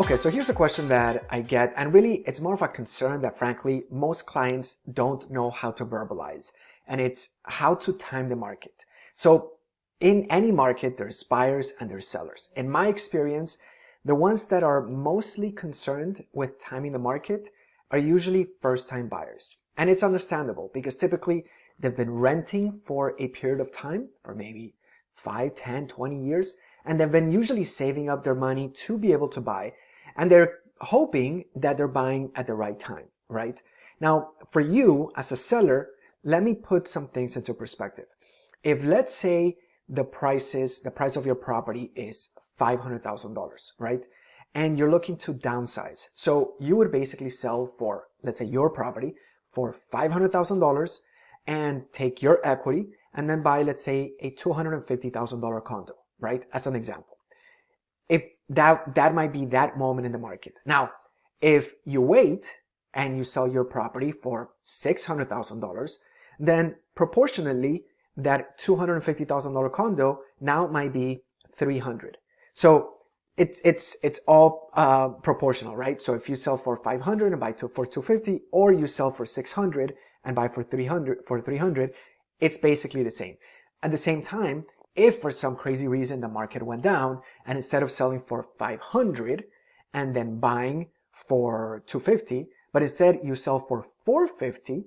Okay, so here's a question that I get, and really it's more of a concern that frankly most clients don't know how to verbalize, and it's how to time the market. So in any market, there's buyers and there's sellers. In my experience, the ones that are mostly concerned with timing the market are usually first-time buyers. And it's understandable because typically they've been renting for a period of time, for maybe 5, 10, 20 years, and they've been usually saving up their money to be able to buy, and they're hoping that they're buying at the right time, right? Now, for you as a seller, let me put some things into perspective. If let's say the price of your property is $500,000, right? And you're looking to downsize. So you would basically sell for, let's say your property for $500,000 and take your equity and then buy, let's say, a $250,000 condo, right? As an example. If that might be that moment in the market. Now, if you wait and you sell your property for $600,000, then proportionally that $250,000 condo now might be $300,000. So it's all proportional, right? So if you sell for $500 and buy for $250, or you sell for $600 and buy for $300, it's basically the same. At the same time, if for some crazy reason the market went down and instead of selling for $500 and then buying for $250, but instead you sell for $450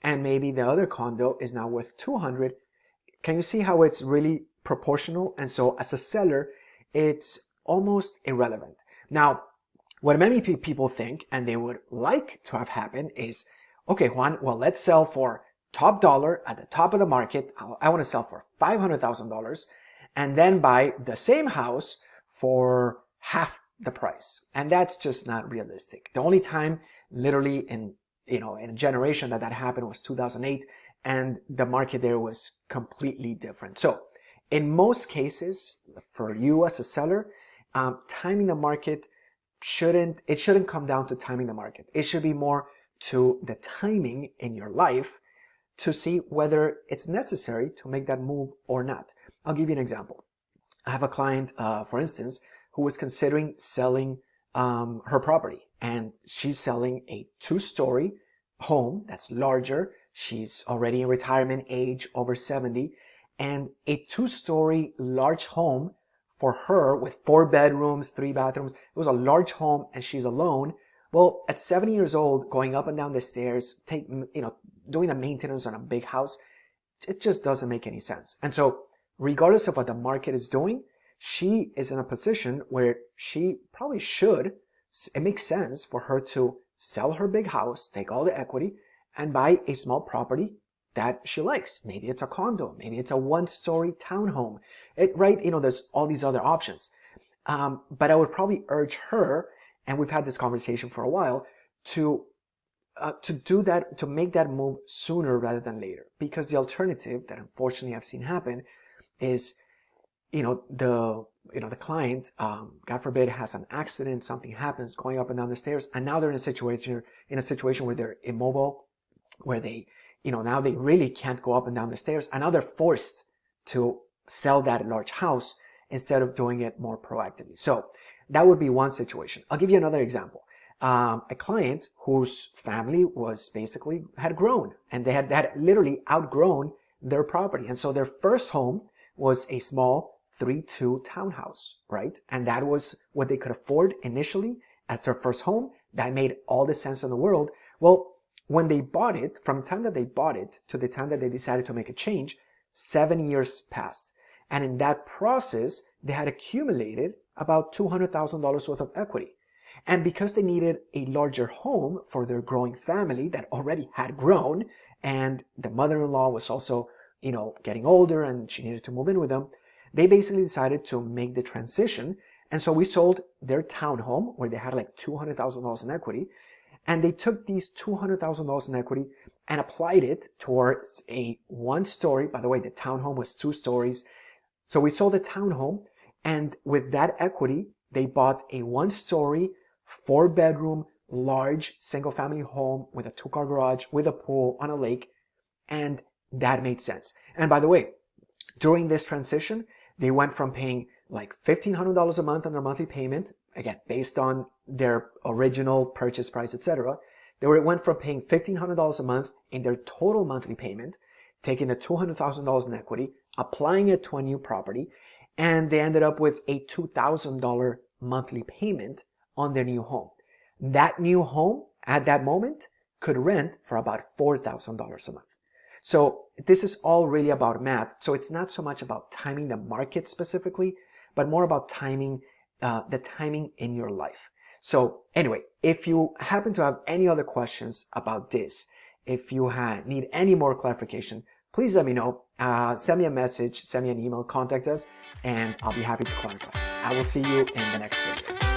and maybe the other condo is now worth $200, can you see how it's really proportional? And so as a seller, it's almost irrelevant. Now, what many people think and they would like to have happen is, okay, Juan, well, let's sell for top dollar at the top of the market. I want to sell for $500,000 and then buy the same house for half the price. And that's just not realistic. The only time literally in a generation that happened was 2008, and the market there was completely different. So in most cases, for you as a seller, timing the market shouldn't come down to timing the market. It should be more to the timing in your life to see whether it's necessary to make that move or not. I'll give you an example. I have a client, for instance, who was considering selling her property, and she's selling a 2-story home that's larger. She's already in retirement age, over 70, and a 2-story large home for her with 4 bedrooms, 3 bathrooms. It was a large home and she's alone. Well, at 70 years old, going up and down the stairs, doing the maintenance on a big house, it just doesn't make any sense. And so regardless of what the market is doing, she is in a position where she probably should, it makes sense for her to sell her big house, take all the equity, and buy a small property that she likes. Maybe it's a condo, maybe it's a 1-story townhome. There's all these other options. But I would probably urge her, and we've had this conversation for a while, to do that, to make that move sooner rather than later. Because the alternative that unfortunately I've seen happen is, the client, God forbid, has an accident, something happens, going up and down the stairs, and now they're in a situation where they're immobile, where they, now they really can't go up and down the stairs, and now they're forced to sell that large house instead of doing it more proactively. So that would be one situation. I'll give you another example. A client whose family was basically had grown, and they had literally outgrown their property. And so their first home was a small 3-2 townhouse, right? And that was what they could afford initially as their first home. That made all the sense in the world. Well, when they bought it, from the time that they bought it to the time that they decided to make a change, 7 years passed. And in that process, they had accumulated about $200,000 worth of equity. And because they needed a larger home for their growing family that already had grown, and the mother-in-law was also, getting older and she needed to move in with them, they basically decided to make the transition. And so we sold their townhome where they had like $200,000 in equity. And they took these $200,000 in equity and applied it towards a 1-story. By the way, the townhome was 2 stories. So we sold the townhome, and with that equity, they bought a 1-story, 4-bedroom, large single-family home with a 2-car garage, with a pool on a lake, and that made sense. And by the way, during this transition, they went from paying like $1,500 a month on their monthly payment, again, based on their original purchase price, etc. They went from paying $1,500 a month in their total monthly payment, taking the $200,000 in equity, applying it to a new property, and they ended up with a $2,000 monthly payment on their new home. That new home at that moment could rent for about $4,000 a month. So this is all really about math. So it's not so much about timing the market specifically, but more about timing the timing in your life. So anyway, if you happen to have any other questions about this, if you need any more clarification, please let me know. Send me a message, send me an email, contact us, and I'll be happy to clarify. I will see you in the next video.